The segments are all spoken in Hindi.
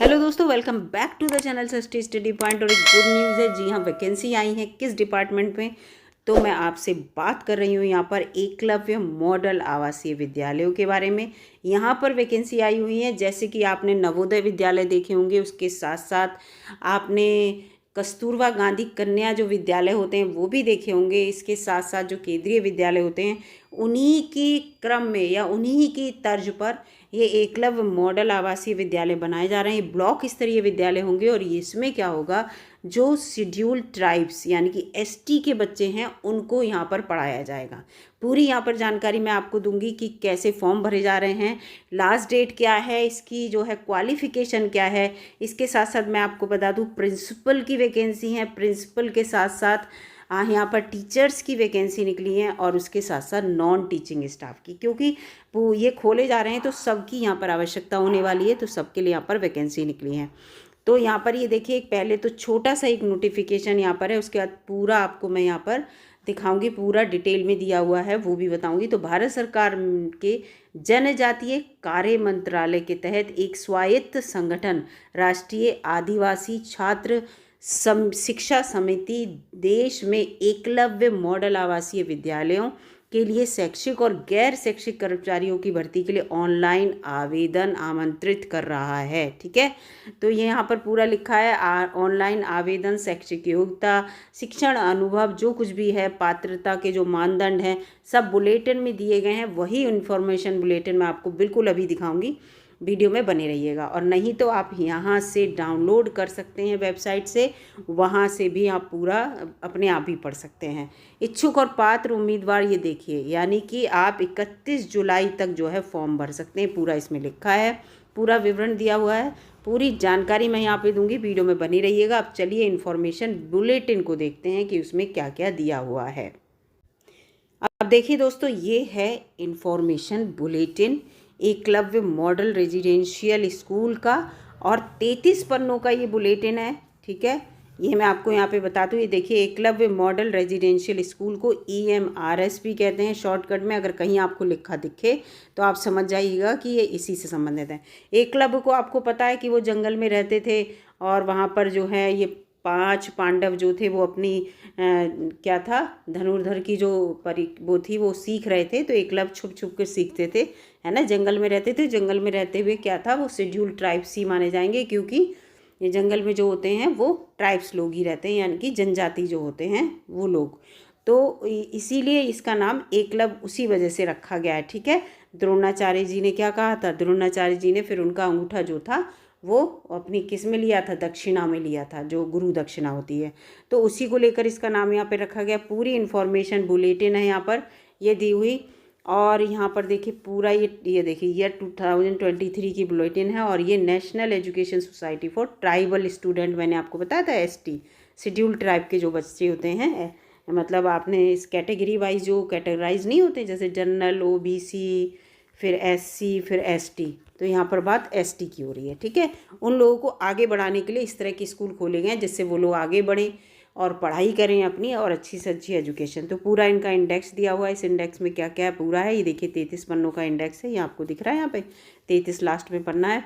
हेलो दोस्तों, welcome back to the channel सस्टी स्टडी पॉइंट। और एक गुड न्यूज़ है। जी हाँ, वैकेंसी आई है किस डिपार्टमेंट में, तो मैं आपसे बात कर रही हूँ यहाँ पर एकलव्य मॉडल आवासीय विद्यालयों के बारे में। यहाँ पर वैकेंसी आई हुई है। जैसे कि आपने नवोदय विद्यालय देखे होंगे, उसके साथ साथ आपने कस्तूरबा गांधी कन्या जो विद्यालय होते हैं वो भी देखे होंगे। इसके साथ साथ जो केंद्रीय विद्यालय होते हैं उन्हीं की क्रम में या उन्हीं की तर्ज पर ये एकलव्य मॉडल आवासीय विद्यालय बनाए जा रहे हैं। ब्लॉक स्तरीय विद्यालय होंगे और इसमें क्या होगा, जो शेड्यूल्ड ट्राइब्स यानी कि एसटी के बच्चे हैं उनको यहाँ पर पढ़ाया जाएगा। पूरी यहाँ पर जानकारी मैं आपको दूंगी कि कैसे फॉर्म भरे जा रहे हैं, लास्ट डेट क्या है, इसकी जो है क्वालिफिकेशन क्या है। इसके साथ साथ मैं आपको बता दूँ प्रिंसिपल की वैकेंसी है, प्रिंसिपल के साथ साथ यहाँ पर टीचर्स की वैकेंसी निकली है और उसके साथ साथ नॉन टीचिंग स्टाफ की, क्योंकि वो ये खोले जा रहे हैं तो सबकी यहाँ पर आवश्यकता होने वाली है, तो सबके लिए यहाँ पर वैकेंसी निकली है। तो यहाँ पर ये देखिए, पहले तो छोटा सा एक नोटिफिकेशन यहाँ पर है, उसके बाद पूरा आपको मैं यहाँ पर दिखाऊंगी, पूरा डिटेल में दिया हुआ है वो भी बताऊंगी। तो भारत सरकार के जनजातीय कार्य मंत्रालय के तहत एक स्वायत्त संगठन राष्ट्रीय आदिवासी छात्र शिक्षा समिति देश में एकलव्य मॉडल आवासीय विद्यालयों के लिए शैक्षिक और गैर शैक्षिक कर्मचारियों की भर्ती के लिए ऑनलाइन आवेदन आमंत्रित कर रहा है। ठीक है, तो ये यहाँ पर पूरा लिखा है, ऑनलाइन आवेदन, शैक्षिक योग्यता, शिक्षण अनुभव, जो कुछ भी है, पात्रता के जो मानदंड हैं सब बुलेटिन में दिए गए हैं। वही इन्फॉर्मेशन बुलेटिन मैं आपको बिल्कुल अभी दिखाऊंगी, वीडियो में बने रहिएगा। और नहीं तो आप यहाँ से डाउनलोड कर सकते हैं वेबसाइट से, वहाँ से भी आप पूरा अपने आप ही पढ़ सकते हैं। इच्छुक और पात्र उम्मीदवार ये देखिए, यानी कि आप 31 जुलाई तक जो है फॉर्म भर सकते हैं। पूरा इसमें लिखा है, पूरा विवरण दिया हुआ है, पूरी जानकारी मैं यहाँ पे दूंगी, वीडियो में बनी रहिएगा। अब चलिए इन्फॉर्मेशन बुलेटिन को देखते हैं कि उसमें क्या क्या दिया हुआ है। अब देखिए दोस्तों, ये है information bulletin Eklavya model residential school का, और 33 पन्नों का ये बुलेटिन है। ठीक है, ये मैं आपको यहाँ पे बता दूँ। ये देखिए, एकलव्य मॉडल रेजिडेंशियल स्कूल को EMRS भी कहते हैं शॉर्टकट में। अगर कहीं आपको लिखा दिखे तो आप समझ जाइएगा कि ये इसी से संबंधित है। एकलव्य को आपको पता है कि वो जंगल में रहते थे और वहाँ पर जो है ये 5 पांडव जो थे वो अपनी क्या था, धनुर्धर की जो वो थी वो सीख रहे थे। तो एकलव्य छुप छुप कर सीखते थे, है ना, जंगल में रहते थे। जंगल में रहते हुए क्या था, वो शेड्यूल्ड ट्राइब्स ही माने जाएंगे, क्योंकि ये जंगल में जो होते हैं वो ट्राइब्स लोग ही रहते हैं, यानी कि जनजाति जो होते हैं वो लोग। तो इसीलिए इसका नाम एकलव्य उसी वजह से रखा गया है। ठीक है, द्रोणाचार्य जी ने क्या कहा था, द्रोणाचार्य जी ने फिर उनका अंगूठा जो था वो अपनी किस में लिया था, दक्षिणा में लिया था, जो गुरु दक्षिणा होती है, तो उसी को लेकर इसका नाम यहाँ पे रखा गया। पूरी इन्फॉर्मेशन बुलेटिन है यहाँ पर ये दी हुई। और यहाँ पर देखिए पूरा ये देखिए ईयर 2023 की बुलेटिन है। और ये national education society for tribal student, मैंने आपको बताया था ST शेड्यूल्ड ट्राइब के जो बच्चे होते हैं, मतलब आपने इस कैटेगरी वाइज जो कैटेगराइज नहीं होते, जैसे जनरल, OBC, फिर SC, फिर ST, तो यहाँ पर बात ST की हो रही है। ठीक है, उन लोगों को आगे बढ़ाने के लिए इस तरह के स्कूल खोले गए हैं जिससे वो लोग आगे बढ़ें और पढ़ाई करें अपनी, और अच्छी से अच्छी एजुकेशन। तो पूरा इनका इंडेक्स दिया हुआ है। इस इंडेक्स में क्या क्या है पूरा है, ये देखिए 33 पन्नों का इंडेक्स है, ये आपको दिख रहा है यहाँ पे 33 लास्ट में पन्ना है।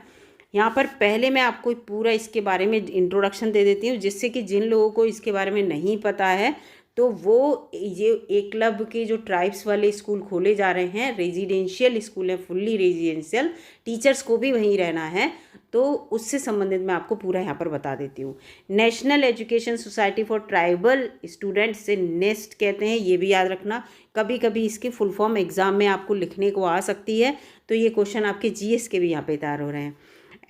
यहाँ पर पहले मैं आपको पूरा इसके बारे में इंट्रोडक्शन दे देती हूँ, जिससे कि जिन लोगों को इसके बारे में नहीं पता है तो वो ये एकलव्य के जो ट्राइब्स वाले स्कूल खोले जा रहे हैं, रेजिडेंशियल स्कूल है, फुल्ली रेजिडेंशियल, टीचर्स को भी वहीं रहना है, तो उससे संबंधित मैं आपको पूरा यहाँ पर बता देती हूँ। National education society for tribal student से नेस्ट कहते हैं, ये भी याद रखना। कभी कभी इसकी फुल फॉर्म एग्जाम में आपको लिखने को आ सकती है, तो ये क्वेश्चन आपके GS के भी यहाँ पे तैयार हो रहे हैं।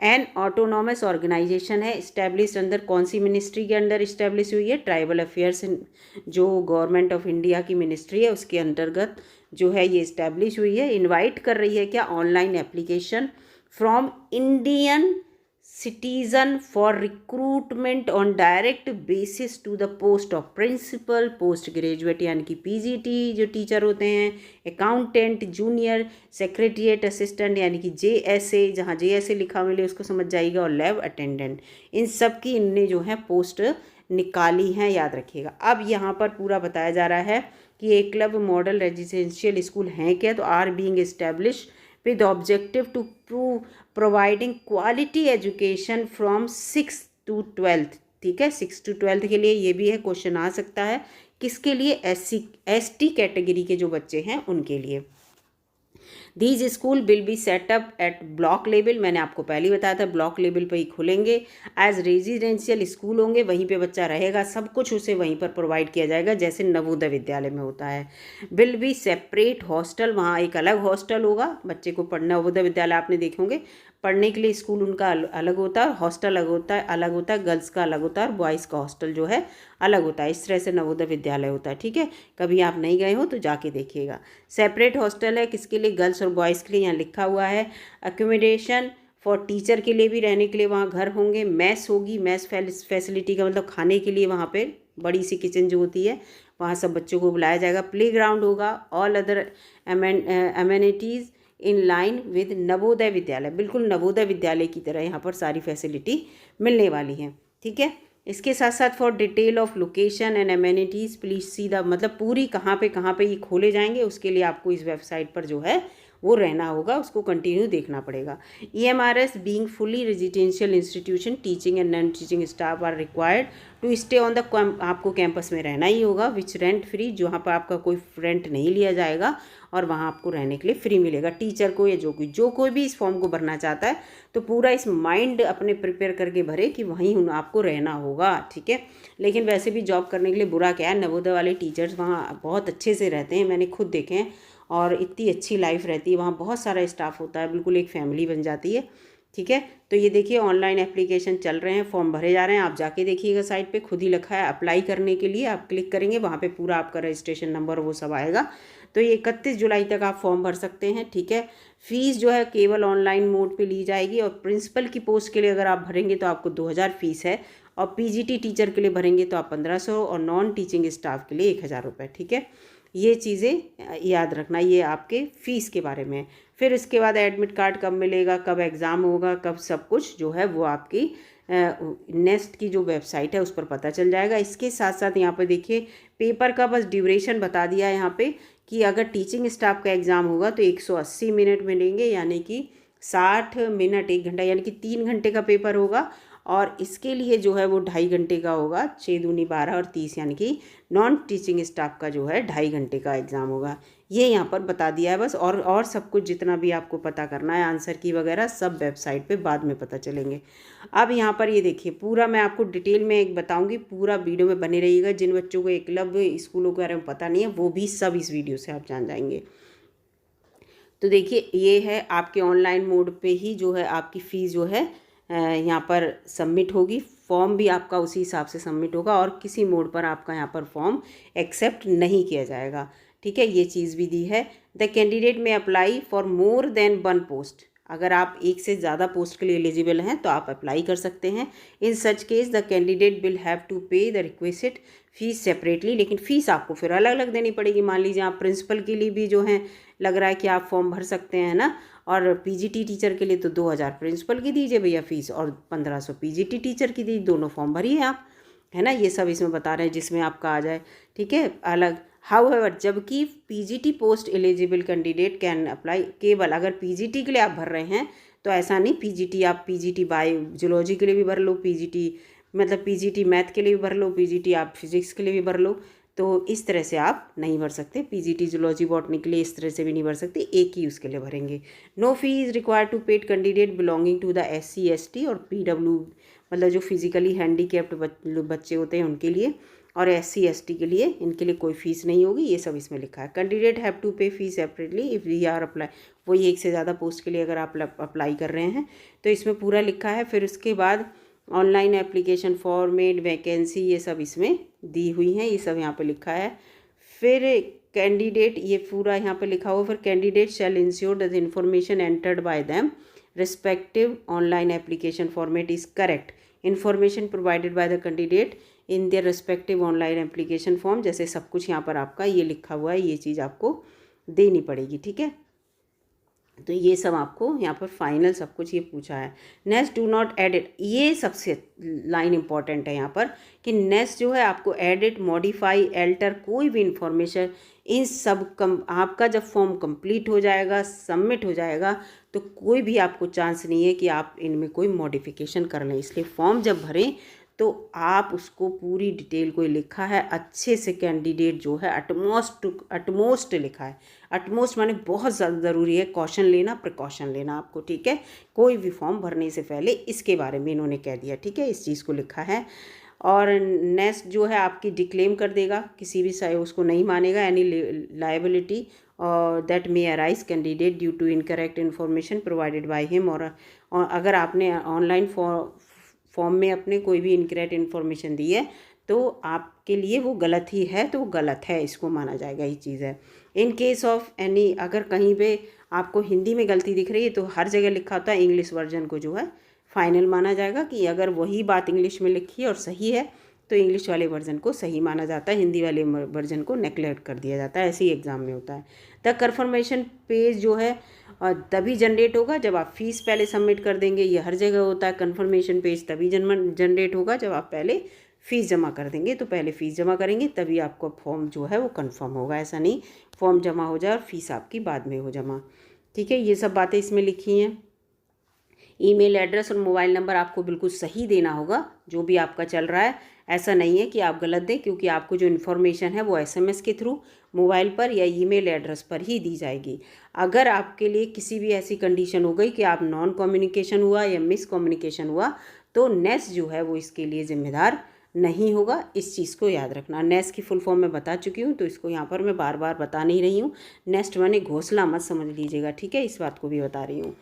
एन ऑटोनॉमस ऑर्गेनाइजेशन है, इस्टेब्लिश अंदर कौन सी मिनिस्ट्री के अंदर इस्टेब्लिश हुई है, ट्राइबल अफेयर्स, जो गवर्नमेंट ऑफ इंडिया की मिनिस्ट्री है उसके अंतर्गत जो है ये इस्टेब्लिश हुई है। इनवाइट कर रही है क्या, online application from Indian citizen for recruitment on direct basis to the post of principal, post graduate यानी कि PGT जो टीचर होते हैं, अकाउंटेंट, जूनियर सेक्रेटरिएट असिस्टेंट यानी कि JSA, जहाँ JSA लिखा मिले उसको समझ जाइएगा, और लैब अटेंडेंट, इन सब की इनने जो है पोस्ट निकाली हैं, याद रखिएगा। अब यहाँ पर पूरा बताया जा रहा है कि एकलव्य मॉडल रेजिडेंशियल स्कूल हैं क्या, तो are being establish with objective to providing quality education from 6th to 12th। ठीक है, 6 to 12th के लिए ये भी है, क्वेश्चन आ सकता है। किसके लिए? ST कैटेगरी के जो बच्चे हैं उनके लिए। These school will be set up at block level, मैंने आपको पहले ही बताया था ब्लॉक लेवल पर ही खुलेंगे। एज रेजिडेंशियल स्कूल होंगे, वहीं पे बच्चा रहेगा, सब कुछ उसे वहीं पर प्रोवाइड किया जाएगा जैसे नवोदय विद्यालय में होता है। विल बी सेपरेट हॉस्टल, वहाँ एक अलग हॉस्टल होगा बच्चे को पढ़ना। नवोदय विद्यालय आपने देखे होंगे, पढ़ने के लिए स्कूल उनका अलग होता है, हॉस्टल अलग होता है, गर्ल्स का अलग होता है और बॉयज़ का हॉस्टल जो है अलग होता है। इस तरह से नवोदय विद्यालय होता है। ठीक है, कभी आप नहीं गए हो तो जाके देखिएगा। सेपरेट हॉस्टल है, किसके लिए? गर्ल्स और बॉयज़ के लिए, यहाँ लिखा हुआ है। अकोमोडेशन फॉर टीचर के लिए भी रहने के लिए वहाँ घर होंगे। मैस होगी, मैस फैसिलिटी का मतलब खाने के लिए वहाँ पे बड़ी सी किचन जो होती है वहाँ सब बच्चों को बुलाया जाएगा। प्ले ग्राउंड होगा। All other amenities in line with Navodaya Vidyalaya, बिल्कुल नवोदय विद्यालय की तरह यहाँ पर सारी फैसिलिटी मिलने वाली हैं। ठीक है, इसके साथ साथ for detail of location and amenities please see the, मतलब पूरी कहाँ पे ये खोले जाएंगे उसके लिए आपको इस वेबसाइट पर जो है वो रहना होगा, उसको कंटिन्यू देखना पड़ेगा। EMRS being fully residential institution, teaching and non teaching staff are required to stay on the, आपको कैंपस में रहना ही होगा। विच रेंट फ्री, जहाँ पर आपका कोई रेंट नहीं लिया जाएगा और वहाँ आपको रहने के लिए फ्री मिलेगा। टीचर को या जो कोई भी इस फॉर्म को भरना चाहता है तो पूरा इस माइंड अपने प्रिपेयर करके भरे कि वहीं आपको रहना होगा। ठीक है, लेकिन वैसे भी जॉब करने के लिए बुरा क्या है, नवोदय वाले टीचर्स वहाँ बहुत अच्छे से रहते हैं, मैंने खुद देखे हैं, और इतनी अच्छी लाइफ रहती है वहाँ, बहुत सारा स्टाफ होता है, बिल्कुल एक फैमिली बन जाती है। ठीक है, तो ये देखिए ऑनलाइन एप्लीकेशन चल रहे हैं, फॉर्म भरे जा रहे हैं, आप जाके देखिएगा साइट पे, खुद ही लिखा है अप्लाई करने के लिए। आप क्लिक करेंगे वहाँ पे पूरा आपका रजिस्ट्रेशन नंबर वो सब आएगा। तो ये 31 जुलाई तक आप फॉर्म भर सकते हैं। ठीक है, फ़ीस जो है केवल ऑनलाइन मोड पे ली जाएगी, और प्रिंसिपल की पोस्ट के लिए अगर आप भरेंगे तो आपको 2000 फीस है, और PGT टीचर के लिए भरेंगे तो आप 1500, और नॉन टीचिंग स्टाफ के लिए 1000 रुपये। ठीक है, ये चीज़ें याद रखना, ये आपके फ़ीस के बारे में। फिर इसके बाद एडमिट कार्ड कब मिलेगा, कब एग्ज़ाम होगा, कब सब कुछ जो है वो आपकी नेस्ट की जो वेबसाइट है उस पर पता चल जाएगा। इसके साथ साथ यहाँ पे देखिए पेपर का बस ड्यूरेशन बता दिया है यहाँ पे, कि अगर टीचिंग स्टाफ का एग्ज़ाम होगा तो 180 मिनट मिलेंगे, यानी कि 60 मिनट 1 घंटा, यानी कि 3 घंटे का पेपर होगा। और इसके लिए जो है वो 2.5 घंटे का होगा, 6 दूनी 12 और 30, यानी कि नॉन टीचिंग स्टाफ का जो है 2.5 घंटे का एग्ज़ाम होगा। ये यहाँ पर बता दिया है बस, और सब कुछ जितना भी आपको पता करना है, आंसर की वगैरह सब वेबसाइट पे बाद में पता चलेंगे। अब यहाँ पर ये देखिए पूरा मैं आपको डिटेल में एक बताऊँगी, पूरा वीडियो में बने रहिएगा। जिन बच्चों को एकलव्य स्कूलों के बारे में पता नहीं है वो भी सब इस वीडियो से आप जान जाएंगे। तो देखिए ये है आपके ऑनलाइन मोड पे ही जो है आपकी फ़ीस जो है यहाँ पर सबमिट होगी। फॉर्म भी आपका उसी हिसाब से सबमिट होगा, और किसी मोड पर आपका यहाँ पर फॉर्म एक्सेप्ट नहीं किया जाएगा। ठीक है, ये चीज़ भी दी है। द कैंडिडेट में apply for more than 1 post, अगर आप एक से ज़्यादा पोस्ट के लिए एलिजिबल हैं तो आप अप्लाई कर सकते हैं। In such case the candidate will have to pay the requested fees separately, लेकिन फ़ीस आपको फिर अलग अलग देनी पड़ेगी। मान लीजिए आप प्रिंसिपल के लिए भी जो है लग रहा है कि आप फॉर्म भर सकते हैं ना, और PGT टीचर के लिए तो 2000 प्रिंसिपल की दीजिए भैया फ़ीस, और 1500 PGT टीचर की दीजिए, दोनों फॉर्म भरिए आप, है ना। ये सब इसमें बता रहे हैं जिसमें आपका आ जाए। ठीक है, अलग हाउएवर, जबकि PGT post eligible candidate can apply, केवल अगर PGT के लिए आप भर रहे हैं तो ऐसा नहीं, PGT आप PGT बायोलॉजी के लिए भी भर लो, PGT मतलब PGT मैथ के लिए भी भर लो, PGT आप फिजिक्स के लिए भी भर लो, तो इस तरह से आप नहीं भर सकते। PGT जूलॉजी बॉटनी के लिए इस तरह से भी नहीं भर सकते, एक ही उसके लिए भरेंगे। No fee is required to paid candidate belonging to the SC ST और PW, मतलब जो फिजिकली हैंडीकैप्ड बच्चे होते हैं उनके लिए, और SC ST के लिए, इनके लिए कोई फ़ीस नहीं होगी। ये सब इसमें लिखा है। Candidate have to pay fees separately if we are apply, वही एक से ज़्यादा पोस्ट के लिए अगर आप अप्लाई कर रहे हैं तो इसमें पूरा लिखा है। फिर उसके बाद ऑनलाइन एप्लीकेशन फॉर्मेट, वैकेंसी, ये सब इसमें दी हुई हैं, ये सब यहाँ पे लिखा है। फिर कैंडिडेट, ये पूरा यहाँ पे लिखा हुआ, फिर candidate shell ensure that the information entered by them respective online application format is correct, information provided by the candidate in their respective online application form, जैसे सब कुछ यहाँ पर आपका ये लिखा हुआ है, ये चीज़ आपको देनी पड़ेगी। ठीक है, तो ये सब आपको यहाँ पर फाइनल सब कुछ ये पूछा है। नेक्स्ट डू नॉट एडिट, ये सबसे लाइन इंपॉर्टेंट है यहाँ पर कि नेक्स्ट जो है आपको एडिट, मॉडिफाई, एल्टर कोई भी इंफॉर्मेशन इन सब आपका जब फॉर्म कंप्लीट हो जाएगा, सबमिट हो जाएगा, तो कोई भी आपको चांस नहीं है कि आप इनमें कोई मॉडिफिकेशन कर लें। इसलिए फॉर्म जब भरें तो आप उसको पूरी डिटेल कोई लिखा है अच्छे से, कैंडिडेट जो है अटमोस्ट लिखा है। अटमोस्ट माने बहुत ज़्यादा ज़रूरी है, कॉशन लेना, प्रिकॉशन लेना आपको, ठीक है। कोई भी फॉर्म भरने से पहले इसके बारे में इन्होंने कह दिया, ठीक है, इस चीज़ को लिखा है। और नेक्स्ट जो है आपकी डिक्लेम कर देगा, किसी भी उसको नहीं मानेगा, any liability that may arise candidate due to incorrect information provided by him. और अगर आपने ऑनलाइन फॉर्म में अपने कोई भी इनकरेक्ट इन्फॉर्मेशन दी है तो आपके लिए वो गलत ही है, तो वो गलत है, इसको माना जाएगा, ये चीज़ है। इन केस ऑफ एनी, अगर कहीं पे आपको हिंदी में गलती दिख रही है तो हर जगह लिखा होता है इंग्लिश वर्जन को जो है फाइनल माना जाएगा, कि अगर वही बात इंग्लिश में लिखी है और सही है तो इंग्लिश वाले वर्जन को सही माना जाता है, हिंदी वाले वर्जन को नेगलेक्ट कर दिया जाता है। ऐसे ही एग्ज़ाम में होता है। द कन्फर्मेशन पेज जो है तभी जनरेट होगा जब आप फीस पहले सबमिट कर देंगे। ये हर जगह होता है, कन्फर्मेशन पेज तभी जनरेट होगा जब आप पहले फ़ीस जमा कर देंगे। तो पहले फ़ीस जमा करेंगे तभी आपका फॉर्म जो है वो कंफर्म होगा। ऐसा नहीं फॉर्म जमा हो जाए और फीस आपकी बाद में हो जमा, ठीक है। ये सब बातें इसमें लिखी हैं। ईमेल एड्रेस और मोबाइल नंबर आपको बिल्कुल सही देना होगा जो भी आपका चल रहा है। ऐसा नहीं है कि आप गलत दें, क्योंकि आपको जो इन्फॉर्मेशन है वो एसएमएस के थ्रू, मोबाइल पर या ईमेल एड्रेस पर ही दी जाएगी। अगर आपके लिए किसी भी ऐसी कंडीशन हो गई कि आप नॉन कम्युनिकेशन हुआ या मिस कम्युनिकेशन हुआ तो नेस जो है वो इसके लिए जिम्मेदार नहीं होगा। इस चीज़ को याद रखना। नेस की फुल फॉर्म मैं बता चुकी हूँ तो इसको यहाँ पर मैं बार बार बता नहीं रही हूँ। नेक्स्ट माने घोंसला मत समझ लीजिएगा, ठीक है, इस बात को भी बता रही हूँ,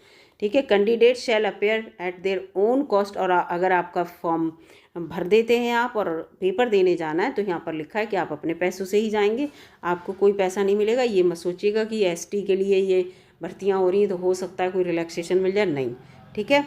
ठीक है। Candidate shell appear eight their own cost. और अगर आपका फॉर्म भर देते हैं आप और पेपर देने जाना है तो यहाँ पर लिखा है कि आप अपने पैसों से ही जाएंगे, आपको कोई पैसा नहीं मिलेगा। ये मत सोचिएगा कि एसटी के लिए ये भर्तियाँ हो रही हैं तो हो सकता है कोई रिलैक्सेशन मिल जाए, नहीं, ठीक है।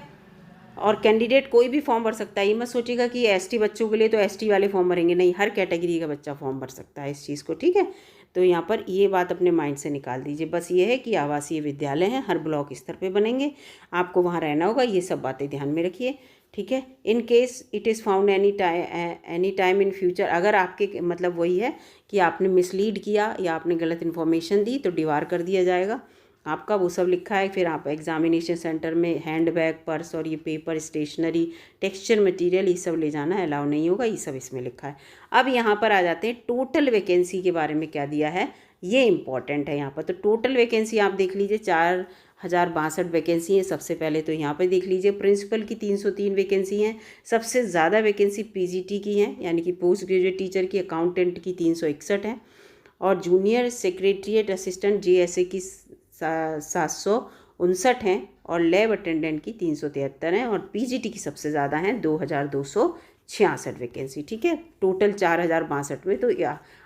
और कैंडिडेट कोई भी फॉर्म भर सकता है, ये मत सोचिएगा कि एसटी बच्चों के लिए तो एसटी वाले फॉर्म भरेंगे, नहीं, हर कैटेगरी का बच्चा फॉर्म भर सकता है, इस चीज़ को, ठीक है। तो यहाँ पर ये बात अपने माइंड से निकाल दीजिए। बस ये है कि आवासीय विद्यालय हैं, हर ब्लॉक स्तर पे बनेंगे, आपको वहाँ रहना होगा, ये सब बातें ध्यान में रखिए, ठीक है। In case it is found any time in future, अगर आपके मतलब वही है कि आपने मिसलीड किया या आपने गलत इन्फॉर्मेशन दी तो डिवार कर दिया जाएगा आपका, वो सब लिखा है। फिर आप एग्जामिनेशन सेंटर में हैंड बैग, पर्स और ये पेपर, स्टेशनरी, टेक्सचर मटेरियल ये सब ले जाना अलाउ नहीं होगा, ये सब इसमें लिखा है। अब यहाँ पर आ जाते हैं टोटल वैकेंसी के बारे में क्या दिया है, ये इंपॉर्टेंट है यहाँ पर। तो टोटल वैकेंसी आप देख लीजिए 4062 वैकेंसी है। सबसे पहले तो यहाँ पर देख लीजिए प्रिंसिपल की 303 वैकेंसी हैं। सबसे ज़्यादा वैकेंसी पीजीटी की हैं, यानी कि पोस्ट ग्रेजुएट टीचर की, अकाउंटेंट की 361 है, और जूनियर सेक्रेटरीट असिस्टेंट जेएसए की 759 हैं, और लैब अटेंडेंट की 373 हैं, और पीजीटी की सबसे ज़्यादा हैं 2266 वैकेंसी, ठीक है। टोटल 4062 में तो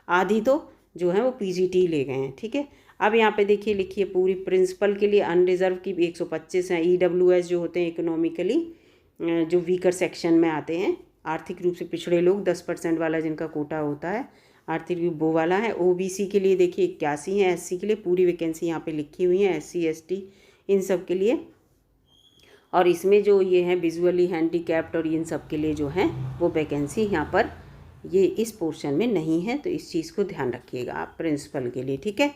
आधी तो जो है वो पीजीटी ले गए हैं, ठीक है। अब यहाँ पे देखिए लिखिए पूरी प्रिंसिपल के लिए अनरिजर्व की 125 हैं। ईडब्ल्यूएस जो होते हैं इकोनॉमिकली जो वीकर सेक्शन में आते हैं, आर्थिक रूप से पिछड़े लोग, 10% वाला जिनका कोटा होता है आर्थिक रूप वो वाला है। ओबीसी के लिए देखिए 81 हैं, एससी के लिए पूरी वैकेंसी यहाँ पे लिखी हुई है, एससी एसटी इन सब के लिए। और इसमें जो ये हैं विजुअली हैंडीकैप्ड और इन सब के लिए जो हैं वो वैकेंसी यहाँ पर ये इस पोर्शन में नहीं है, तो इस चीज़ को ध्यान रखिएगा आप प्रिंसिपल के लिए, ठीक है।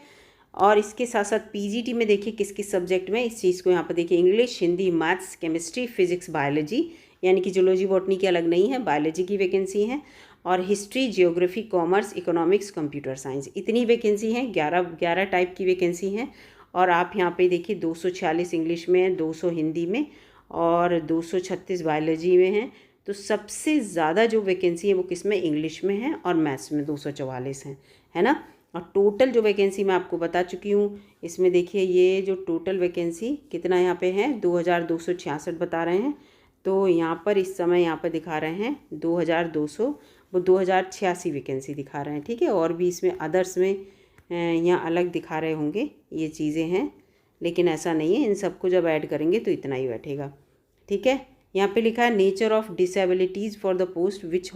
और इसके साथ साथ पीजीटी में देखिए किस किस सब्जेक्ट में, इस चीज़ को यहाँ पर देखिए English, Hindi, maths, chemistry, physics, biology, यानी कि जूलॉजी बॉटनी की अलग नहीं है, बायोलॉजी की वैकेंसी है, और history, geography, commerce, economics, computer science, इतनी वैकेंसी हैं। 11 टाइप की वैकेंसी हैं। और आप यहाँ पे देखिए 246 इंग्लिश में है, 200 हिंदी में और 236 बायोलॉजी में हैं। तो सबसे ज़्यादा जो वैकेंसी है वो किस में, इंग्लिश में है, और मैथ्स में 244 हैं, है ना। और टोटल जो वैकेंसी मैं आपको बता चुकी हूँ, इसमें देखिए ये जो टोटल वैकेंसी कितना यहाँ पे है 2266 बता रहे हैं। तो यहाँ पर इस समय यहाँ पर दिखा रहे हैं 2200, वो 2086 वैकेंसी दिखा रहे हैं, ठीक है। और भी इसमें अदर्स में यहाँ अलग दिखा रहे होंगे ये चीज़ें हैं, लेकिन ऐसा नहीं है, इन सबको जब ऐड करेंगे तो इतना ही बैठेगा, ठीक है। यहाँ पे लिखा है nature of disabilities for the post which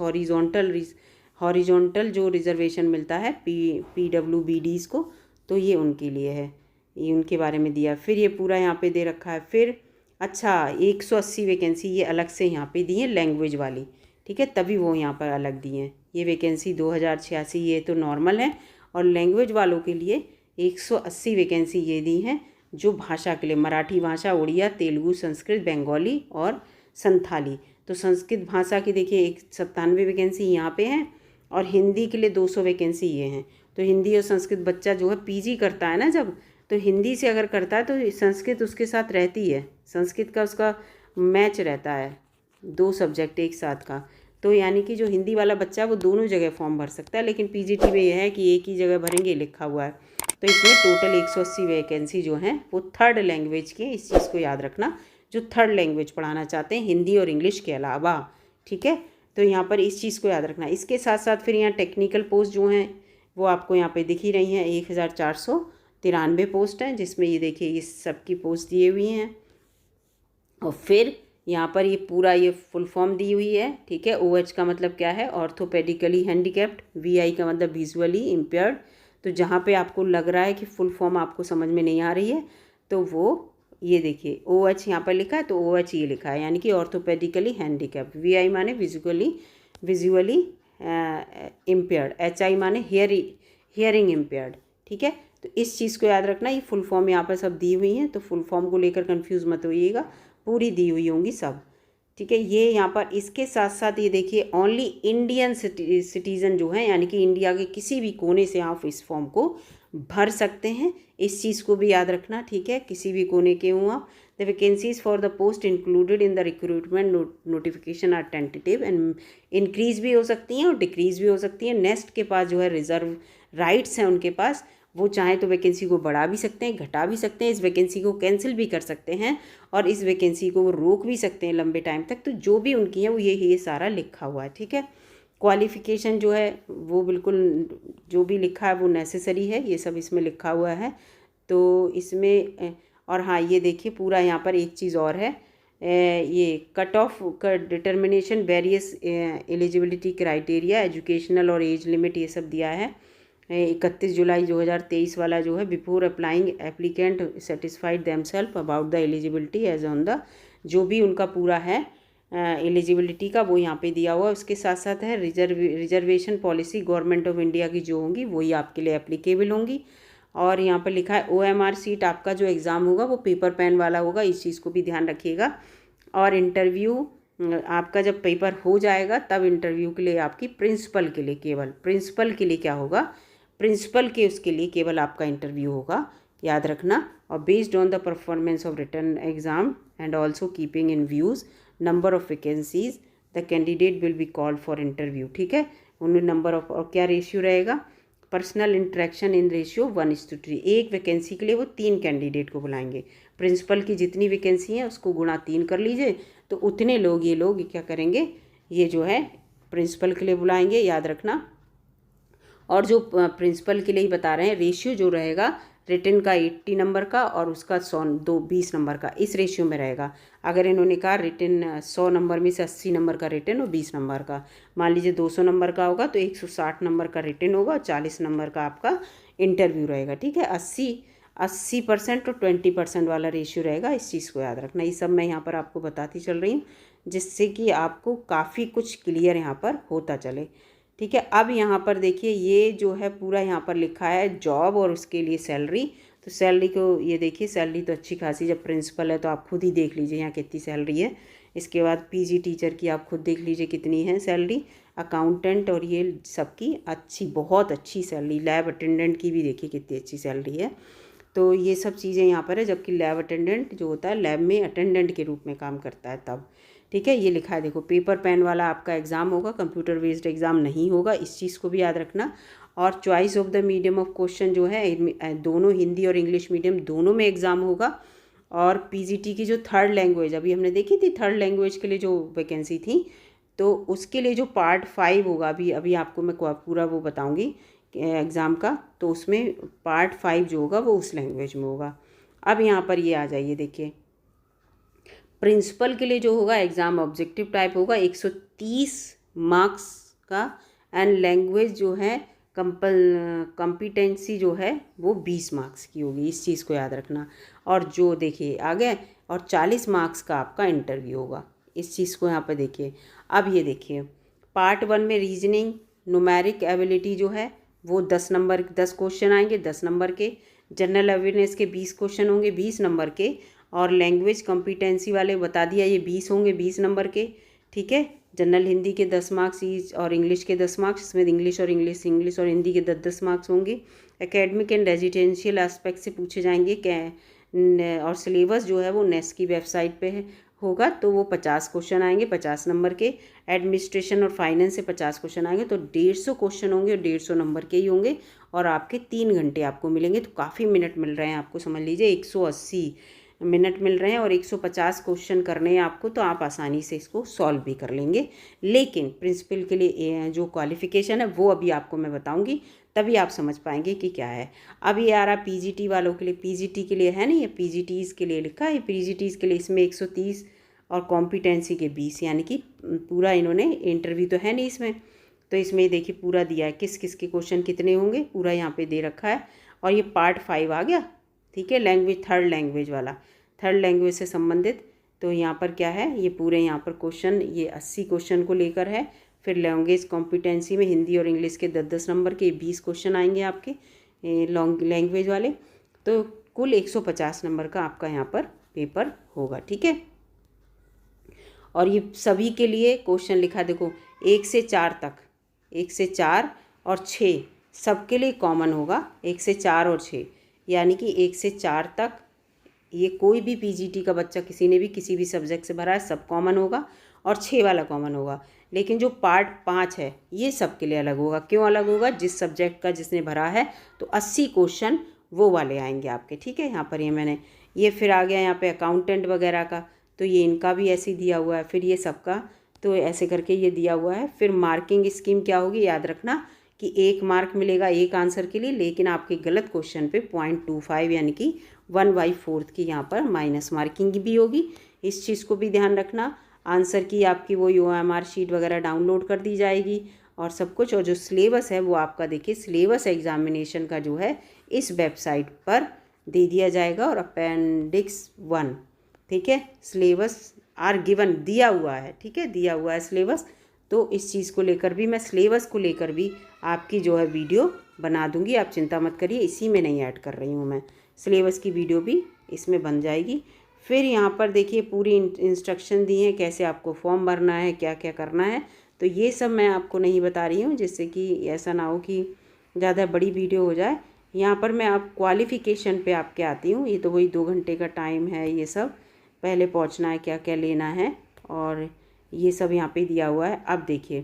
horizontal जो रिजर्वेशन मिलता है PWBDs को, तो ये उनके लिए है, ये उनके बारे में दिया। फिर ये पूरा यहाँ पे दे रखा है। फिर अच्छा 180 वैकेंसी ये अलग से यहाँ पे दी है लैंग्वेज वाली, ठीक है, तभी वो यहाँ पर अलग दी हैं। ये वैकेंसी 2086 ये तो नॉर्मल है, और लैंग्वेज वालों के लिए 180 वैकेंसी ये दी हैं जो भाषा के लिए, मराठी भाषा, उड़िया, तेलुगु, संस्कृत, बंगाली और संथाली। तो संस्कृत भाषा की देखिए 97 वैकेंसी यहाँ पे हैं और हिंदी के लिए 200 वैकेंसी ये हैं। तो हिंदी और संस्कृत बच्चा जो है पीजी करता है ना, जब तो हिंदी से अगर करता है तो संस्कृत उसके साथ रहती है, संस्कृत का उसका मैच रहता है, 2 सब्जेक्ट एक साथ का। तो यानी कि जो हिंदी वाला बच्चा है वो दोनों जगह फॉर्म भर सकता है, लेकिन पीजीटी में यह है कि एक ही जगह भरेंगे लिखा हुआ है। तो इसमें टोटल 180 वैकेंसी जो हैं वो थर्ड लैंग्वेज की, इस चीज़ को याद रखना, जो थर्ड लैंग्वेज पढ़ाना चाहते हैं हिंदी और इंग्लिश के अलावा, ठीक है। तो यहाँ पर इस चीज़ को याद रखना। इसके साथ साथ फिर यहाँ टेक्निकल पोस्ट जो हैं वो आपको यहाँ पे दिख ही रही हैं, 1493 पोस्ट हैं, जिसमें ये देखिए ये सबकी पोस्ट दी हुई हैं। और फिर यहाँ पर ये पूरा ये फुल फॉर्म दी हुई है, ठीक है। OH का मतलब क्या है, ऑर्थोपेडिकली हैंडीकैप्ड, VI का मतलब विजुअली इम्पेयर्ड। तो जहाँ पे आपको लग रहा है कि फुल फॉर्म आपको समझ में नहीं आ रही है तो वो ये देखिए OH यहाँ पर लिखा है, तो OH ये लिखा है, यानी कि ऑर्थोपेडिकली हैंडीकैप्ड। VI माने विजुअली इम्पेयर्ड, HI माने हियरिंग इम्पेयर्ड, ठीक है। तो इस चीज़ को याद रखना, ये फुल फॉर्म यहाँ पर सब दी हुई हैं, तो फुल फॉर्म को लेकर कंफ्यूज मत होइएगा, पूरी दी हुई होंगी सब, ठीक है। ये यहाँ पर इसके साथ साथ ये देखिए ओनली इंडियन सिटीज़न जो है, यानी कि इंडिया के किसी भी कोने से आप इस फॉर्म को भर सकते हैं, इस चीज़ को भी याद रखना, ठीक है। किसी भी कोने के हुआ। The vacancies for the post included in the recruitment notification are tentative and increase भी हो सकती हैं और डिक्रीज भी हो सकती हैं। नेक्स्ट के पास जो है रिजर्व राइट्स हैं उनके पास, वो चाहें तो वैकेंसी को बढ़ा भी सकते हैं, घटा भी सकते हैं, इस वैकेंसी को कैंसिल भी कर सकते हैं और इस वैकेंसी को वो रोक भी सकते हैं लंबे टाइम तक। तो जो भी उनकी है वो ये सारा लिखा हुआ है, ठीक है। क्वालिफ़िकेशन जो है वो बिल्कुल जो भी लिखा है वो नेसेसरी है, ये सब इसमें लिखा हुआ है। तो इसमें और हाँ ये देखिए पूरा यहाँ पर एक चीज़ और है, ये कट ऑफ का determination, various eligibility criteria, educational और एज लिमिट, ये सब दिया है। 31 जुलाई 2023 वाला जो है, before applying applicant satisfied themselves about the eligibility age on the, जो भी उनका पूरा है एलिजिबिलिटी का वो यहाँ पे दिया हुआ है। उसके साथ साथ है reservation policy government of India की जो होंगी वही आपके लिए एप्लीकेबल होंगी। और यहाँ पर लिखा है OMR सीट, आपका जो एग्ज़ाम होगा वो पेपर पेन वाला होगा, इस चीज़ को भी ध्यान रखिएगा। और इंटरव्यू आपका जब पेपर हो जाएगा तब इंटरव्यू के लिए आपकी प्रिंसिपल के लिए, केवल प्रिंसिपल के लिए क्या होगा, प्रिंसिपल के उसके लिए केवल आपका इंटरव्यू होगा, याद रखना। और based on the performance of written exam and also keeping in views number of vacancies the candidate will be called for interview, ठीक है। उनमें नंबर ऑफ, और क्या रेशियो रहेगा, पर्सनल इंटरेक्शन इन रेशियो 1:3। एक वैकेंसी के लिए वो 3 कैंडिडेट को बुलाएंगे। प्रिंसिपल की जितनी वैकेंसी है उसको गुणा 3 कर लीजिए, तो उतने लोग ये लोग क्या करेंगे, ये जो है प्रिंसिपल के लिए बुलाएंगे, याद रखना। और जो प्रिंसिपल के लिए ही बता रहे हैं, रेशियो जो रहेगा रिटन का 80 नंबर का और उसका 20 नंबर का, इस रेशियो में रहेगा। अगर इन्होंने कहा रिटन 100 नंबर में से 80 नंबर का रिटन और 20 नंबर का, मान लीजिए 200 नंबर का होगा तो 160 नंबर का रिटन होगा और 40 नंबर का आपका इंटरव्यू रहेगा, ठीक है। 80% और 20% वाला रेशियो रहेगा, इस चीज़ को याद रखना। ये सब मैं यहाँ पर आपको बताती चल रही हूँ जिससे कि आपको काफ़ी कुछ क्लियर यहाँ पर होता चले, ठीक है। अब यहाँ पर देखिए ये जो है पूरा यहाँ पर लिखा है जॉब और उसके लिए सैलरी। तो सैलरी को ये देखिए, सैलरी तो अच्छी खासी, जब प्रिंसिपल है तो आप खुद ही देख लीजिए यहाँ कितनी सैलरी है। इसके बाद पीजी टीचर की आप खुद देख लीजिए कितनी है सैलरी, अकाउंटेंट और ये सबकी अच्छी, बहुत अच्छी सैलरी, लैब अटेंडेंट की भी देखिए कितनी अच्छी सैलरी है। तो ये सब चीज़ें यहाँ पर है, जबकि लैब अटेंडेंट जो होता है लैब में अटेंडेंट के रूप में काम करता है तब, ठीक है। ये लिखा है देखो, पेपर पेन वाला आपका एग्ज़ाम होगा, कंप्यूटर बेस्ड एग्ज़ाम नहीं होगा, इस चीज़ को भी याद रखना। और choice of the medium of question जो है, दोनों हिंदी और इंग्लिश मीडियम दोनों में एग्ज़ाम होगा। और पीजीटी की जो थर्ड लैंग्वेज अभी हमने देखी थी, थर्ड लैंग्वेज के लिए जो वैकेंसी थी, तो उसके लिए जो पार्ट 5 होगा, अभी आपको मैं पूरा वो बताऊँगी एग्ज़ाम का, तो उसमें पार्ट 5 जो होगा वो उस लैंग्वेज में होगा। अब यहाँ पर ये आ जाइए, देखिए प्रिंसिपल के लिए जो होगा एग्ज़ाम ऑब्जेक्टिव टाइप होगा, 130 मार्क्स का, एंड लैंग्वेज जो है कॉम्पिटेंसी जो है वो 20 मार्क्स की होगी, इस चीज़ को याद रखना। और जो देखिए आ गए, और 40 मार्क्स का आपका इंटरव्यू होगा, इस चीज़ को यहाँ पर देखिए। अब ये देखिए पार्ट 1 में रीजनिंग, न्यूमेरिक एबिलिटी जो है वो 10 क्वेश्चन आएंगे 10 नंबर के। जनरल अवेयरनेस के 20 क्वेश्चन होंगे 20 नंबर के। और लैंग्वेज कॉम्पिटेंसी वाले बता दिया, ये 20 होंगे 20 नंबर के, ठीक है। जनरल हिंदी के 10 मार्क्स ईच और इंग्लिश के 10 मार्क्स, इसमें इंग्लिश और हिंदी के 10 मार्क्स होंगे। एकेडमिक एंड रेजिडेंशियल एस्पेक्ट से पूछे जाएंगे और सिलेबस जो है वो नेस्ट की वेबसाइट पे होगा, तो वो 50 क्वेश्चन आएंगे 50 नंबर के। एडमिनिस्ट्रेशन और फाइनेंस से 50 क्वेश्चन आएंगे, तो 150 क्वेश्चन होंगे और 150 नंबर के ही होंगे। और आपके 3 घंटे आपको मिलेंगे, तो काफ़ी मिनट मिल रहे हैं आपको, समझ लीजिए 180 मिनट मिल रहे हैं और 150 क्वेश्चन करने हैं आपको, तो आप आसानी से इसको सॉल्व भी कर लेंगे। लेकिन प्रिंसिपल के लिए जो क्वालिफ़िकेशन है वो अभी आपको मैं बताऊंगी, तभी आप समझ पाएंगे कि क्या है। अब ये आ रहा पीजीटी वालों के लिए, पीजीटी के लिए है नहीं, ये पीजीटीज़ के लिए लिखा है। पीजीटीज़ के लिए इसमें 130 और कॉम्पिटेंसी के 20, यानी कि पूरा इन्होंने इंटरव्यू तो है नहीं इसमें, तो इसमें देखिए पूरा दिया है किस किस के क्वेश्चन कितने होंगे, पूरा यहाँ पे दे रखा है। और ये पार्ट 5 आ गया, ठीक है, लैंग्वेज थर्ड लैंग्वेज वाला, थर्ड लैंग्वेज से संबंधित। तो यहाँ पर क्या है, ये पूरे यहाँ पर क्वेश्चन, ये 80 क्वेश्चन को लेकर है। फिर लैंग्वेज कॉम्पिटेंसी में हिंदी और इंग्लिश के 10 नंबर के 20 क्वेश्चन आएंगे आपके लैंग्वेज वाले, तो कुल 150 नंबर का आपका यहाँ पर पेपर होगा, ठीक है। और ये सभी के लिए क्वेश्चन लिखा, देखो 1 से 4 तक, 1 से 4 और 6 सबके लिए कॉमन होगा, 1 से 4 और 6, यानी कि 1 से 4 तक ये कोई भी पीजीटी का बच्चा किसी ने भी किसी भी सब्जेक्ट से भरा है सब कॉमन होगा, और 6 वाला कॉमन होगा। लेकिन जो पार्ट 5 है ये सबके लिए अलग होगा। क्यों अलग होगा, जिस सब्जेक्ट का जिसने भरा है तो 80 क्वेश्चन वो वाले आएंगे आपके, ठीक है। यहाँ पर ये मैंने ये फिर आ गया यहाँ पे अकाउंटेंट वगैरह का, तो ये इनका भी ऐसे ही दिया हुआ है। फिर ये सबका तो ऐसे करके ये दिया हुआ है। फिर मार्किंग स्कीम क्या होगी, याद रखना कि 1 मार्क मिलेगा एक आंसर के लिए, लेकिन आपके गलत क्वेश्चन पे 0.25 यानी कि 1/4 की यहाँ पर माइनस मार्किंग भी होगी। इस चीज़ को भी ध्यान रखना। आंसर की आपकी वो OMR शीट वगैरह डाउनलोड कर दी जाएगी और सब कुछ। और जो सिलेबस है वो आपका देखिए, सिलेबस एग्जामिनेशन का जो है इस वेबसाइट पर दे दिया जाएगा। और अपेंडिक्स 1, ठीक है, सिलेबस आर गिवन दिया हुआ है, ठीक है, दिया हुआ है सिलेबस। तो इस चीज़ को लेकर भी मैं सिलेबस को लेकर भी आपकी जो है वीडियो बना दूंगी, आप चिंता मत करिए, इसी में नहीं ऐड कर रही हूँ मैं, सिलेबस की वीडियो भी इसमें बन जाएगी। फिर यहाँ पर देखिए पूरी इंस्ट्रक्शन दी है कैसे आपको फॉर्म भरना है, क्या क्या करना है, तो ये सब मैं आपको नहीं बता रही हूँ, जिससे कि ऐसा ना हो कि ज़्यादा बड़ी वीडियो हो जाए। यहाँ पर मैं आप क्वालिफ़िकेशन पे आपके आती हूँ। ये तो वही 2 घंटे का टाइम है, ये सब पहले पहुँचना है, क्या क्या लेना है, और ये सब यहाँ पे दिया हुआ है। अब देखिए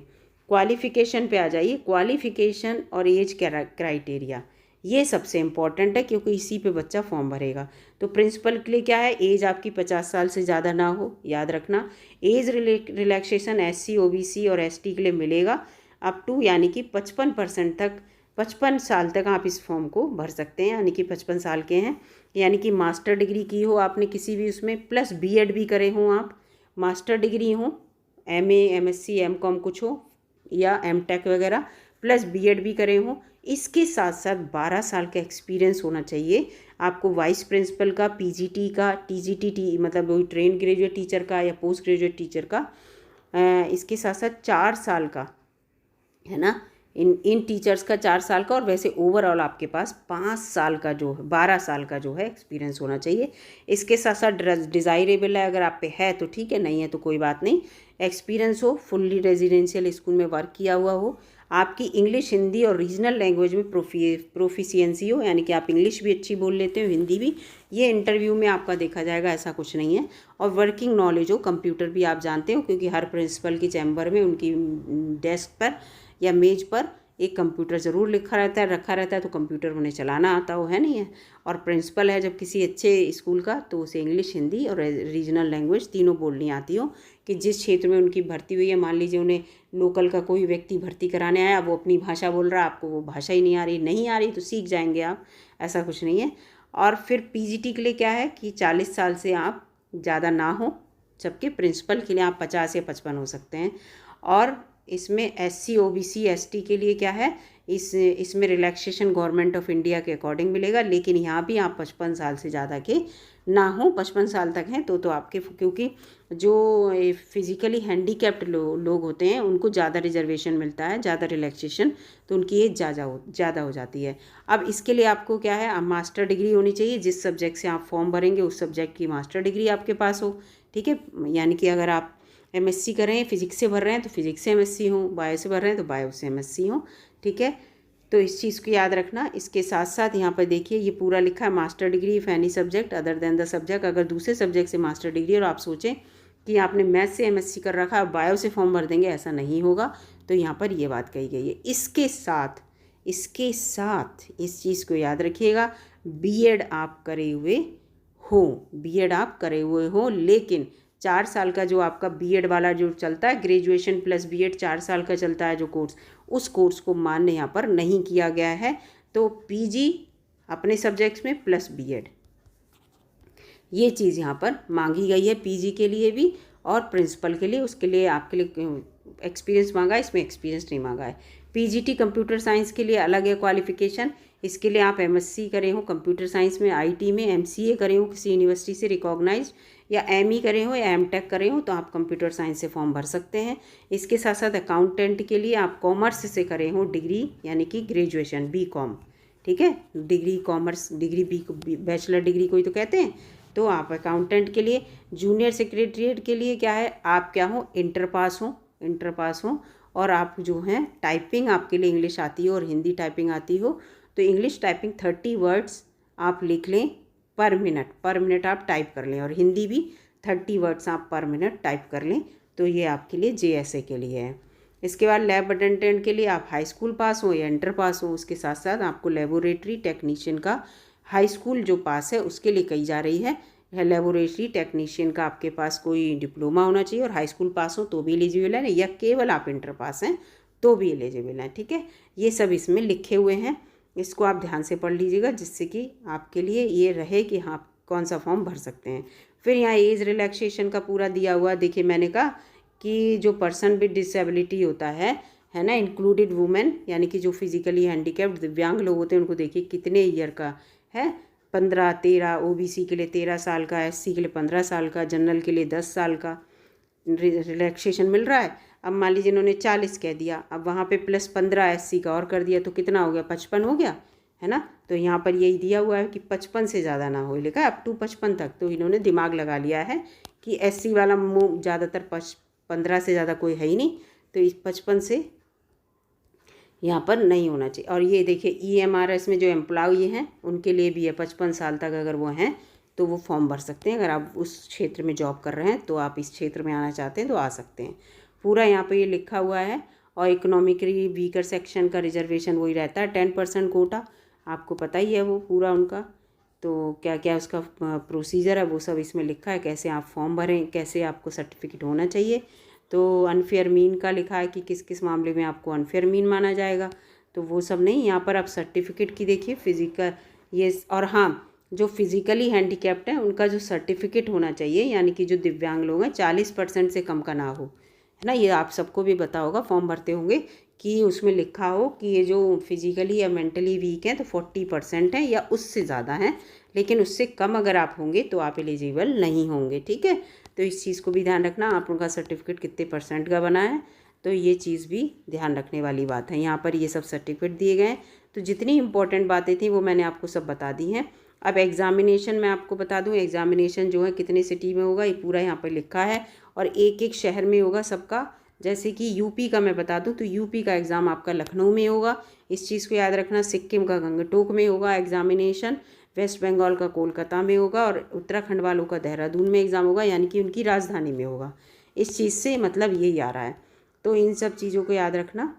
क्वालिफ़िकेशन पे आ जाइए। क्वालिफ़िकेशन और एज क्राइटेरिया ये सबसे इम्पॉर्टेंट है, क्योंकि इसी पे बच्चा फॉर्म भरेगा। तो प्रिंसिपल के लिए क्या है, एज आपकी 50 साल से ज़्यादा ना हो, याद रखना। एज रिलैक्सेशन SC OBC और ST के लिए मिलेगा अप टू, यानी कि 55% तक, 55 साल तक आप इस फॉर्म को भर सकते हैं, यानी कि 55 साल के हैं, यानी कि मास्टर डिग्री की हो आपने किसी भी उसमें, प्लस BEd भी करे हों आप, मास्टर डिग्री हो, MA MSc MCOM कुछ हो, या MTech वगैरह, प्लस BEd भी करे हों। इसके साथ साथ 12 साल का एक्सपीरियंस होना चाहिए आपको, वाइस प्रिंसिपल का, PGT का, TGT मतलब वही ट्रेन ग्रेजुएट टीचर का या पोस्ट ग्रेजुएट टीचर का। इसके साथ साथ 4 साल का है ना, इन टीचर्स का 4 साल का, और वैसे ओवरऑल आपके पास 5 साल का जो है, 12 साल का जो है एक्सपीरियंस होना चाहिए। इसके साथ साथ डिज़ायरेबल है, अगर आप पे है तो ठीक है, नहीं है तो कोई बात नहीं। एक्सपीरियंस हो, फुल्ली रेजिडेंशियल स्कूल में वर्क किया हुआ हो, आपकी इंग्लिश हिंदी और रीजनल लैंग्वेज में प्रोफिशिएंसी हो, यानी कि आप इंग्लिश भी अच्छी बोल लेते हो, हिंदी भी, ये इंटरव्यू में आपका देखा जाएगा, ऐसा कुछ नहीं है। और वर्किंग नॉलेज हो, कंप्यूटर भी आप जानते हो, क्योंकि हर प्रिंसिपल की चैम्बर में उनकी डेस्क पर या मेज पर एक कंप्यूटर ज़रूर रखा रहता है, तो कंप्यूटर उन्हें चलाना आता हो, है नहीं है। और प्रिंसिपल है जब किसी अच्छे स्कूल का, तो उसे इंग्लिश हिंदी और रीजनल लैंग्वेज तीनों बोलनी आती हो, कि जिस क्षेत्र में उनकी भर्ती हुई है, मान लीजिए उन्हें लोकल का कोई व्यक्ति भर्ती कराने आया, वो अपनी भाषा बोल रहा है, आपको वो भाषा ही नहीं आ रही तो सीख जाएंगे आप, ऐसा कुछ नहीं है। और फिर PGT के लिए क्या है कि 40 साल से आप ज़्यादा ना हो, जबकि प्रिंसिपल के लिए आप 50 या 55 हो सकते हैं। और इसमें SC OBC ST के लिए क्या है, इसमें रिलैक्सेशन गवर्नमेंट ऑफ इंडिया के अकॉर्डिंग मिलेगा, लेकिन यहाँ भी आप 55 साल से ज़्यादा के ना हो, 55 साल तक हैं तो आपके, क्योंकि जो फिज़िकली हैंडीकैप्ड लोग होते हैं उनको ज़्यादा रिजर्वेशन मिलता है, ज़्यादा रिलैक्सेशन, तो उनकी एज ज़्यादा हो जाती है। अब इसके लिए आपको क्या है, आप मास्टर डिग्री होनी चाहिए, जिस सब्जेक्ट से आप फॉर्म भरेंगे उस सब्जेक्ट की मास्टर डिग्री आपके पास हो, ठीक है। यानी कि अगर आप एमएससी कर रहे हैं, फिजिक्स से भर रहे हैं तो फिजिक्स से एमएससी हो, बायो से भर रहे हैं तो बायो से एमएससी हो, ठीक है। तो इस चीज़ को याद रखना। इसके साथ साथ यहाँ पर देखिए ये पूरा लिखा है, master degree if any subject other than the subject. अगर दूसरे सब्जेक्ट से मास्टर डिग्री और आप सोचें कि आपने मैथ से एमएससी कर रखा है, बायो से फॉर्म भर देंगे, ऐसा नहीं होगा। तो यहाँ पर ये बात कही गई है। इसके साथ इस चीज़ को याद रखिएगा, बीएड आप करे हुए हो, लेकिन 4 साल का जो आपका बीएड वाला जो चलता है, ग्रेजुएशन प्लस बीएड 4 साल का चलता है जो कोर्स, उस कोर्स को मान्य यहाँ पर नहीं किया गया है। तो पीजी अपने सब्जेक्ट्स में प्लस बीएड, ये चीज़ यहाँ पर मांगी गई है पीजी के लिए भी और प्रिंसिपल के लिए। उसके लिए आपके लिए एक्सपीरियंस मांगा है, इसमें एक्सपीरियंस नहीं मांगा है। पीजीटी कंप्यूटर साइंस के लिए अलग है क्वालिफिकेशन, इसके लिए आप एमएससी करे हो कंप्यूटर साइंस में, आईटी में, एमसीए करे हो किसी यूनिवर्सिटी से रिकॉग्नाइज्ड, या एमई करे हो या एमटेक करे हो, तो आप कंप्यूटर साइंस से फॉर्म भर सकते हैं। इसके साथ साथ अकाउंटेंट के लिए आप कॉमर्स से करे हो डिग्री, यानी कि ग्रेजुएशन बीकॉम, ठीक है, degree commerce degree, B bachelor degree कोई तो कहते हैं, तो आप अकाउंटेंट के लिए। जूनियर सेक्रेटरीट के लिए क्या है, आप क्या हो, इंटर पास हो और आप जो हैं टाइपिंग आपके लिए इंग्लिश आती हो और हिंदी टाइपिंग आती हो, तो इंग्लिश टाइपिंग 30 वर्ड्स आप लिख लें पर मिनट आप टाइप कर लें, और हिंदी भी 30 वर्ड्स आप पर मिनट टाइप कर लें, तो ये आपके लिए जेएसए के लिए है। इसके बाद लैब अटेंडेंट के लिए आप हाई स्कूल पास हो या इंटर पास हो, उसके साथ साथ आपको लेबोरेटरी टेक्नीशियन का हाई स्कूल जो पास है उसके लिए कही जा रही है। लेबोरेटरी टेक्नीशियन का आपके पास कोई डिप्लोमा होना चाहिए और हाई स्कूल पास हो तो भी एलिजिबल है, या केवल आप इंटर पास हैं तो भी एलिजिबल हैं, ठीक है। ये सब इसमें लिखे हुए हैं, इसको आप ध्यान से पढ़ लीजिएगा, जिससे कि आपके लिए ये रहे कि हाँ कौन सा फॉर्म भर सकते हैं। फिर यहाँ एज रिलैक्सेशन का पूरा दिया हुआ, देखिए मैंने कहा कि जो पर्सन विद डिसेबिलिटी होता है ना, इंक्लूडेड वुमेन, यानी कि जो फिजिकली हैंडीकैप्ड दिव्यांग लोग होते हैं, उनको देखिए कितने ईयर का है, 15, 13, ओबीसी के लिए 13 साल का, एससी के लिए 15 साल का, जनरल के लिए 10 साल का रिलैक्सेशन मिल रहा है। अब मान लीजिए इन्होंने 40 कह दिया, अब वहाँ पे प्लस 15 एससी का और कर दिया, तो कितना हो गया, 55 हो गया, है ना। तो यहाँ पर यही दिया हुआ है कि 55 से ज़्यादा ना हो, लिखा है अप टू 55 तक। तो इन्होंने दिमाग लगा लिया है कि एससी वाला ज़्यादातर 15 से ज़्यादा कोई है ही नहीं, तो इस 55 से यहाँ पर नहीं होना चाहिए। और ये देखिए ईएमआरएस में जो एम्प्लॉई हैं उनके लिए भी है, 55 साल तक अगर वो हैं तो वो फॉर्म भर सकते हैं। अगर आप उस क्षेत्र में जॉब कर रहे हैं तो आप इस क्षेत्र में आना चाहते हैं तो आ सकते हैं। पूरा यहाँ पे ये लिखा हुआ है। और इकोनॉमिकली वीकर सेक्शन का रिजर्वेशन वही रहता है, 10% कोटा, आपको पता ही है वो पूरा उनका। तो क्या क्या उसका प्रोसीजर है वो सब इसमें लिखा है, कैसे आप फॉर्म भरें, कैसे आपको सर्टिफिकेट होना चाहिए। तो अनफेयर मीन का लिखा है कि किस किस मामले में आपको अनफेयर मीन माना जाएगा, तो वो सब नहीं। यहाँ पर आप सर्टिफिकेट की देखिए फिजिकल ये, और हाँ जो फिज़िकली हैंडीकैप्ड हैं उनका जो सर्टिफिकेट होना चाहिए, यानी कि जो दिव्यांग लोग हैं 40% से कम का ना हो, है ना। ये आप सबको भी पता होगा, फॉर्म भरते होंगे कि उसमें लिखा हो कि ये जो फिज़िकली या मेंटली वीक हैं तो 40% हैं या उससे ज़्यादा हैं, लेकिन उससे कम अगर आप होंगे तो आप एलिजिबल नहीं होंगे, ठीक है। तो इस चीज़ को भी ध्यान रखना, आप उनका सर्टिफिकेट कितने % का बना है, तो ये चीज़ भी ध्यान रखने वाली बात है। यहाँ पर ये सब सर्टिफिकेट दिए गए हैं। तो जितनी इंपॉर्टेंट बातें थी वो मैंने आपको सब बता दी हैं। अब एग्ज़ामिनेशन मैं आपको बता दूं, एग्ज़ामिनेशन जो है कितने सिटी में होगा ये पूरा यहाँ पर लिखा है, और एक एक शहर में होगा सबका। जैसे कि यूपी का मैं बता दूं तो यूपी का एग्ज़ाम आपका लखनऊ में होगा, इस चीज़ को याद रखना। सिक्किम का गंगटोक में होगा एग्ज़ामिनेशन, वेस्ट बंगाल का कोलकाता में होगा, और उत्तराखंड वालों का देहरादून में एग्ज़ाम होगा, यानी कि उनकी राजधानी में होगा। इस चीज़ से मतलब यही आ रहा है। तो इन सब चीज़ों को याद रखना।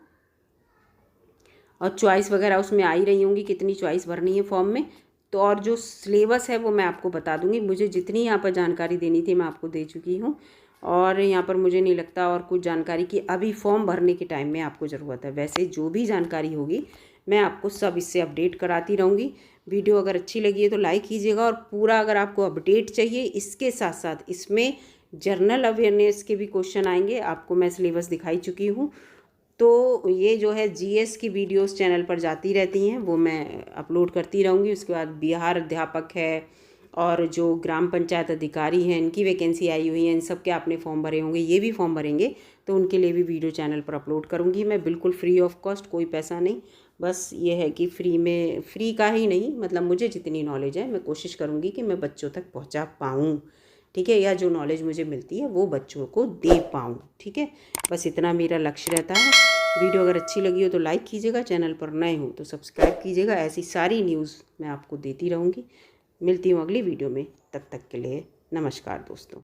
और चॉइस वगैरह उसमें आ ही रही होंगी, कितनी चॉइस भरनी है फॉर्म में। तो और जो सिलेबस है वो मैं आपको बता दूंगी। मुझे जितनी यहाँ पर जानकारी देनी थी मैं आपको दे चुकी हूँ, और यहाँ पर मुझे नहीं लगता और कुछ जानकारी की अभी फॉर्म भरने के टाइम में आपको ज़रूरत है। वैसे जो भी जानकारी होगी मैं आपको सब इससे अपडेट कराती रहूँगी। वीडियो अगर अच्छी लगी है तो लाइक कीजिएगा, और पूरा अगर आपको अपडेट चाहिए इसके साथ साथ इसमें जनरल अवेयरनेस के भी क्वेश्चन आएंगे, आपको मैं सिलेबस दिखाई चुकी हूँ। तो ये जो है जीएस की वीडियोस चैनल पर जाती रहती हैं, वो मैं अपलोड करती रहूँगी। उसके बाद बिहार अध्यापक है और जो ग्राम पंचायत अधिकारी हैं, इनकी वैकेंसी आई हुई है, इन सब के आपने फॉर्म भरे होंगे, ये भी फॉर्म भरेंगे, तो उनके लिए भी वीडियो चैनल पर अपलोड करूँगी मैं, बिल्कुल फ्री ऑफ कॉस्ट, कोई पैसा नहीं। बस ये है कि फ्री में, फ्री का ही नहीं, मतलब मुझे जितनी नॉलेज है मैं कोशिश करूँगी कि मैं बच्चों तक पहुँचा पाऊँ, ठीक है, या जो नॉलेज मुझे मिलती है वो बच्चों को दे पाऊँ, ठीक है। बस इतना मेरा लक्ष्य रहता है। वीडियो अगर अच्छी लगी हो तो लाइक कीजिएगा, चैनल पर नए हो तो सब्सक्राइब कीजिएगा। ऐसी सारी न्यूज़ मैं आपको देती रहूँगी। मिलती हूँ अगली वीडियो में, तब तक के लिए नमस्कार दोस्तों।